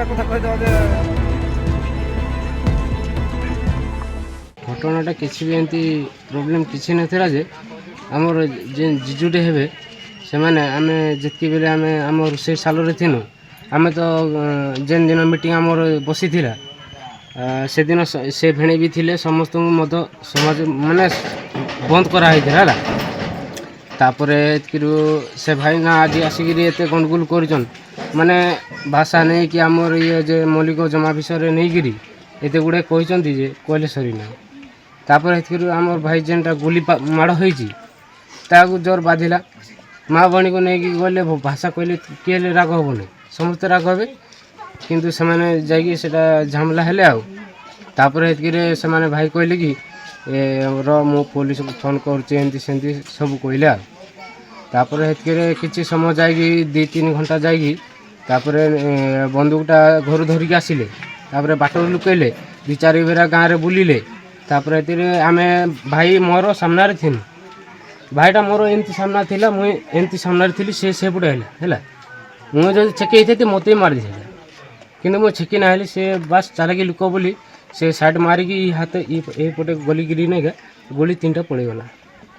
একটা কথা কই দাও যে ঘটনাটা କିଛି ବି ଏମିତି ପ୍ରୋବ୍ଲେମ୍ କିଛି ନଥିଲା ଯେ ଆମର ଯେ ଜିଜୁଟେ ହେବେ ସେମାନେ ଆମେ ଯେତିକି ବେଳେ ଆମେ ଆମ ରୋଷେଇ ଶାଳରେ ଥିନୁ ଆମେ ତ ଯେନ୍ ଦିନ ମିଟିଂ ଆମର ବସିଥିଲା ସେଦିନ ସେ ଭେଣେଇ ବି ଥିଲେ ସମସ୍ତଙ୍କୁ ମଧ୍ୟ ସମାଜ ମାନେ ବନ୍ଦ କରାହେଇଥିଲା ହେଲା। ତାପରେ ଏତିକିରୁ ସେ ଭାଇ ନା ଆଜି ଆସିକିରି ଏତେ ଗଣ୍ଡଗୋଳ କରିଛନ୍ ମାନେ ଭାଷା ନେଇକି ଆମର ଇଏ ଯେ ମୌଳିକ ଜମା ବିଷୟରେ ନେଇକିରି ଏତେ ଗୁଡ଼େ କହିଛନ୍ତି ଯେ କହିଲେ ସରି ନାହିଁ। ତାପରେ ଏତିକିରୁ ଆମର ଭାଇ ଯେନ୍ଟା ଗୁଲି ମାଡ଼ ହେଇଛି ତାକୁ ଜୋର ବାଧିଲା ମା ଭଉଣୀକୁ ନେଇକି ଗଲେ ଭାଷା କହିଲେ କିଏ ହେଲେ ରାଗ ହେବନି ସମସ୍ତେ ରାଗ ହେବେ କିନ୍ତୁ ସେମାନେ ଯାଇକି ସେଇଟା ଝାମଲା ହେଲେ ଆଉ ତାପରେ ଏତିକିରେ ସେମାନେ ଭାଇ କହିଲେ କି ମୁଁ ପୋଲିସକୁ ଫୋନ୍ କରୁଛି ଏମିତି ସେମିତି ସବୁ କହିଲେ ଆଉ ତାପରେ ଏତିକିରେ କିଛି ସମୟ ଯାଇକି 2-3 ଘଣ୍ଟା ଯାଇକି ତାପରେ ବନ୍ଧୁକଟା ଘରୁ ଧରିକି ଆସିଲେ ତାପରେ ବାଟରୁ ଲୁକେଇଲେ 2-4 ବେରା ଗାଁରେ ବୁଲିଲେ ତାପରେ ଏଥିରେ ଆମେ ଭାଇ ମୋର ସାମ୍ନାରେ ଥିଲୁ ଭାଇଟା ମୋର ଏମିତି ସାମ୍ନା ଥିଲା ମୁଇଁ ଏମିତି ସାମ୍ନାରେ ଥିଲି ସେ ସେପଟେ ହେଲା ମୁଁ ଯଦି ଛେକି ହେଇଥାନ୍ତି ମୋତେ ବି ମାରି ଦେଇଥାନ୍ତା କିନ୍ତୁ ମୁଁ ଛେକି ନା ହେଲି ସେ ବାସ୍ ଚାଲାକି ଲୁକ ବୋଲି ସେ ସାଇଡ଼୍ ମାରିକି ହାତ ଏଇପଟେ ଗଲିକିରି ନାଇକା ଗୁଳି 3ଟା ପଳେଇଗଲା।